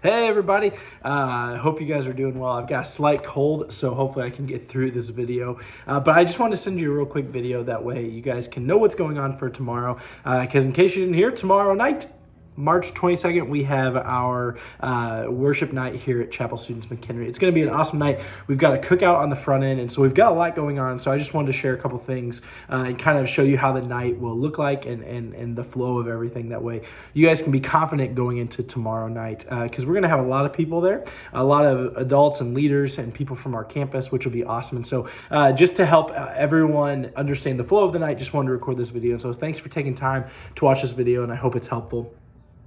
Hey everybody, hope you guys are doing well. I've got a slight cold, so hopefully I can get through this video. But I just wanted to send you a real quick video, that way you guys can know what's going on for tomorrow. Because in case you didn't hear, tomorrow night, March 22nd, we have our worship night here at Chapel Students McHenry. It's going to be an awesome night. We've got a cookout on the front end, and so we've got a lot going on. So I just wanted to share a couple things and kind of show you how the night will look like and the flow of everything. That way you guys can be confident going into tomorrow night, because we're going to have a lot of people there, a lot of adults and leaders and people from our campus, which will be awesome. And so just to help everyone understand the flow of the night, just wanted to record this video. And so thanks for taking time to watch this video, and I hope it's helpful.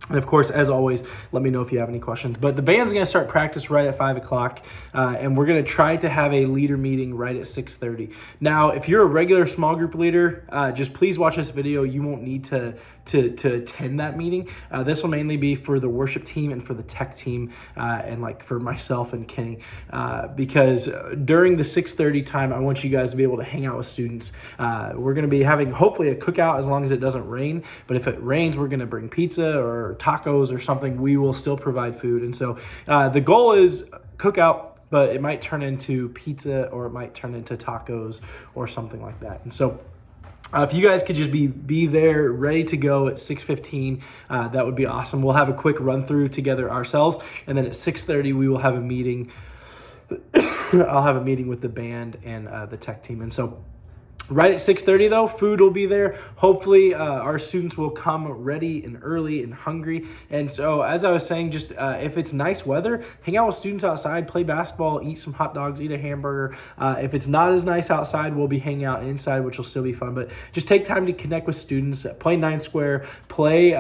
And of course, as always, let me know if you have any questions. But the band's going to start practice right at 5 o'clock, and we're going to try to have a leader meeting right at 6:30. Now, if you're a regular small group leader, just please watch this video. You won't need to attend that meeting. This will mainly be for the worship team and for the tech team, and like for myself and Kenny, because during the 6:30 time, I want you guys to be able to hang out with students. We're going to be having hopefully a cookout as long as it doesn't rain. But if it rains, we're going to bring pizza or tacos or something. We will still provide food. And so the goal is cookout, but it might turn into pizza or it might turn into tacos or something like that. And so if you guys could just be there ready to go at 6:15, that would be awesome. We'll have a quick run through together ourselves, and then at 6:30 we will have a meeting. I'll have a meeting with the band and the tech team. And so right at 6:30 though, food will be there. Hopefully our students will come ready and early and hungry. And so as I was saying, just if it's nice weather, hang out with students outside, play basketball, eat some hot dogs, eat a hamburger. If it's not as nice outside, we'll be hanging out inside, which will still be fun. But just take time to connect with students, play 9 Square, play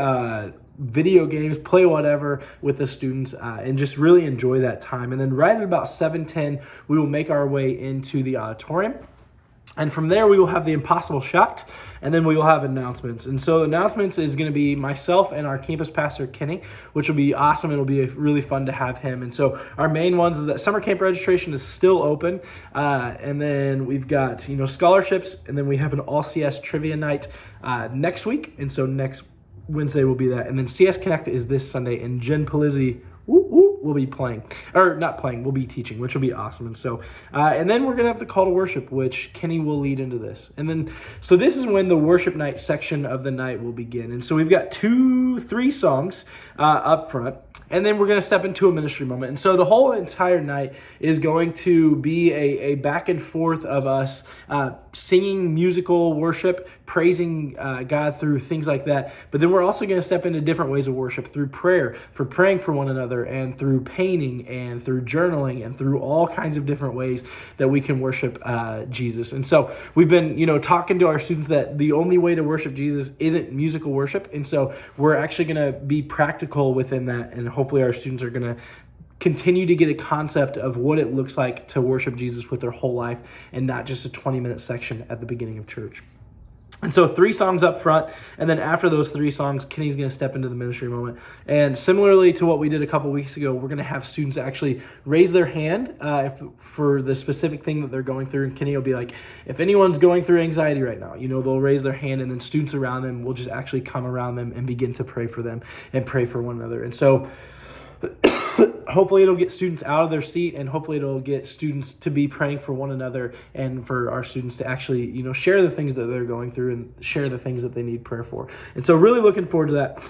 video games, play whatever with the students, and just really enjoy that time. And then right at about 7:10, we will make our way into the auditorium. And from there, we will have the impossible shot, and then we will have announcements. And so announcements is going to be myself and our campus pastor, Kenny, which will be awesome. It'll be really fun to have him. And so our main ones is that summer camp registration is still open. And then we've got, scholarships, and then we have an all CS trivia night next week. And so next Wednesday will be that. And then CS Connect is this Sunday, and Jen Palizzi will be playing, or not playing, we'll be teaching, which will be awesome. And so, and then we're going to have the call to worship, which Kenny will lead into this. And then, so this is when the worship night section of the night will begin. And so we've got 3 songs up front. And then we're going to step into a ministry moment. And so the whole entire night is going to be a back and forth of us singing musical worship, praising God through things like that. But then we're also going to step into different ways of worship through prayer, for praying for one another, and through painting, and through journaling, and through all kinds of different ways that we can worship Jesus. And so we've been, talking to our students that the only way to worship Jesus isn't musical worship. And so we're actually going to be practical within that, and hopefully our students are going to continue to get a concept of what it looks like to worship Jesus with their whole life, and not just a 20-minute section at the beginning of church. And so 3 songs up front, and then after those 3 songs, Kenny's going to step into the ministry moment. And similarly to what we did a couple weeks ago, we're going to have students actually raise their hand for the specific thing that they're going through. And Kenny will be like, if anyone's going through anxiety right now, they'll raise their hand, and then students around them will just actually come around them and begin to pray for them and pray for one another. And so hopefully it'll get students out of their seat, and hopefully it'll get students to be praying for one another, and for our students to actually, share the things that they're going through and share the things that they need prayer for. And so really looking forward to that.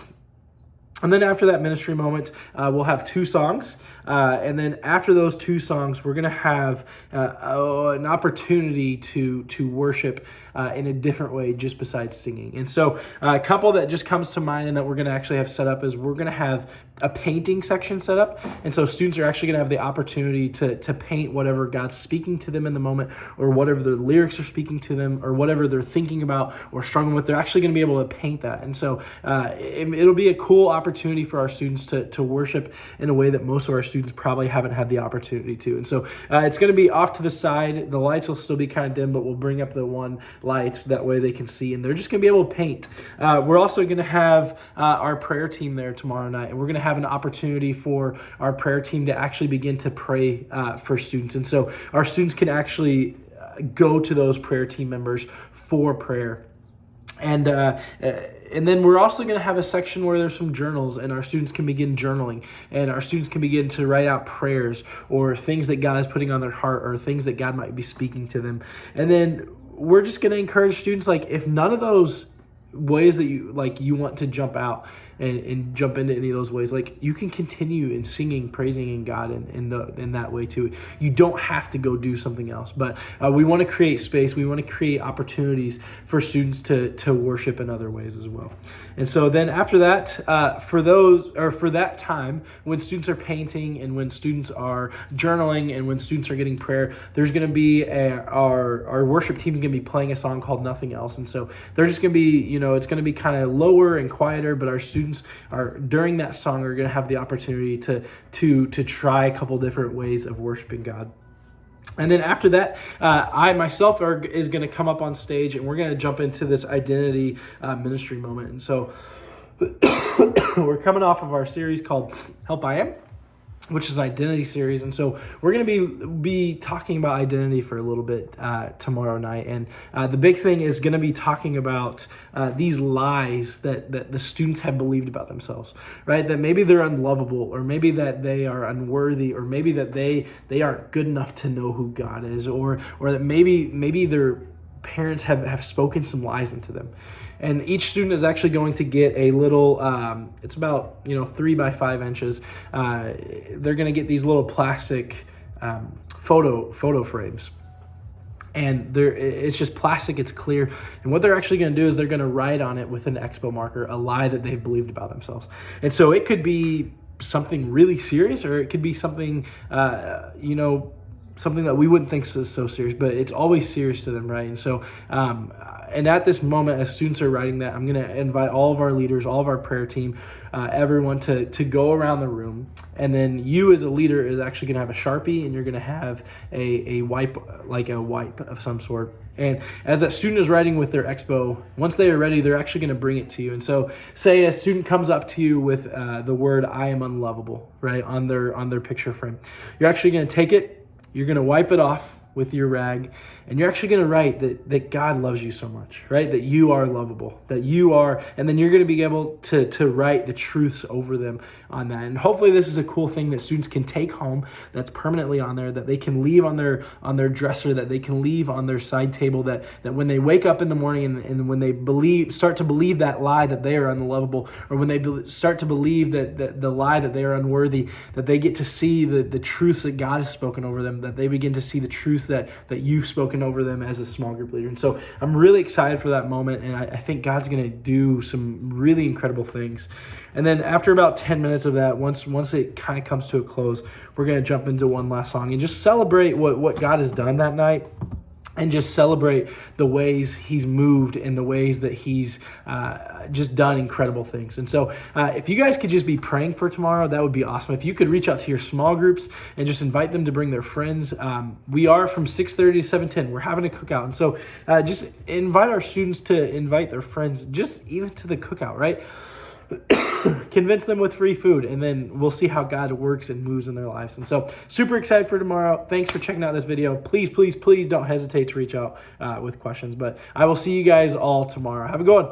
And then after that ministry moment, we'll have 2 songs. And then after those 2 songs, we're going to have an opportunity to worship in a different way, just besides singing. And so a couple that just comes to mind and that we're going to actually have set up is we're going to have a painting section set up. And so students are actually going to have the opportunity to paint whatever God's speaking to them in the moment, or whatever the lyrics are speaking to them, or whatever they're thinking about or struggling with. They're actually going to be able to paint that. And so it'll be a cool opportunity for our students to worship in a way that most of our students probably haven't had the opportunity to. And so it's going to be off to the side. The lights will still be kind of dim, but we'll bring up the one lights, that way they can see, and they're just going to be able to paint. We're also going to have our prayer team there tomorrow night, and we're going to have an opportunity for our prayer team to actually begin to pray for students. And so our students can actually go to those prayer team members for prayer. And And then we're also going to have a section where there's some journals, and our students can begin journaling, and our students can begin to write out prayers or things that God is putting on their heart or things that God might be speaking to them. And then we're just going to encourage students, like, if none of those ways that you want to jump out and jump into any of those ways, like, you can continue in singing, praising in God in that way too. You don't have to go do something else, but we want to create space. We want to create opportunities for students to worship in other ways as well. And so then after that, for that time when students are painting and when students are journaling and when students are getting prayer, there's going to be our worship team is going to be playing a song called Nothing Else. And so they're just going to be, it's going to be kind of lower and quieter, but our students are, during that song, are going to have the opportunity to try a couple different ways of worshiping God. And then after that, I myself is going to come up on stage, and we're going to jump into this identity ministry moment. And so we're coming off of our series called Help I Am, which is an identity series. And so we're going to be talking about identity for a little bit tomorrow night. And the big thing is going to be talking about these lies that the students have believed about themselves, right? That maybe they're unlovable, or maybe that they are unworthy, or maybe that they aren't good enough to know who God is, or that maybe their parents have spoken some lies into them. And each student is actually going to get a little, it's about 3 by 5 inches. They're going to get these little plastic photo frames. And it's just plastic, it's clear. And what they're actually going to do is they're going to write on it with an Expo marker a lie that they've believed about themselves. And so it could be something really serious, or it could be something, something that we wouldn't think is so serious, but it's always serious to them, right? And so, and at this moment, as students are writing that, I'm going to invite all of our leaders, all of our prayer team, everyone to go around the room. And then you as a leader is actually going to have a Sharpie, and you're going to have a wipe, like a wipe of some sort. And as that student is writing with their Expo, once they are ready, they're actually going to bring it to you. And so say a student comes up to you with the word, I am unlovable, right, on their picture frame. You're actually going to take it, you're going to wipe it off with your rag, and you're actually going to write that God loves you so much, right? That you are lovable, that you are, and then you're going to be able to write the truths over them on that. And hopefully this is a cool thing that students can take home that's permanently on there, that they can leave on their dresser, that they can leave on their side table, that when they wake up in the morning and when they start to believe that lie that they are unlovable, or when they start to believe that the lie that they are unworthy, that they get to see the truths that God has spoken over them, that they begin to see the truths that you've spoken over them as a small group leader. And so I'm really excited for that moment, and I think God's going to do some really incredible things. And then after about 10 minutes of that, once it kind of comes to a close, we're going to jump into one last song and just celebrate what God has done that night, and just celebrate the ways he's moved and the ways that he's just done incredible things. And so if you guys could just be praying for tomorrow, that would be awesome. If you could reach out to your small groups and just invite them to bring their friends. We are from 6:30 to 7:10. We're having a cookout. And so just invite our students to invite their friends, just even to the cookout, right? Convince them with free food, and then we'll see how God works and moves in their lives. And so super excited for tomorrow. Thanks for checking out this video. Please don't hesitate to reach out with questions, but I will see you guys all tomorrow. Have a good one.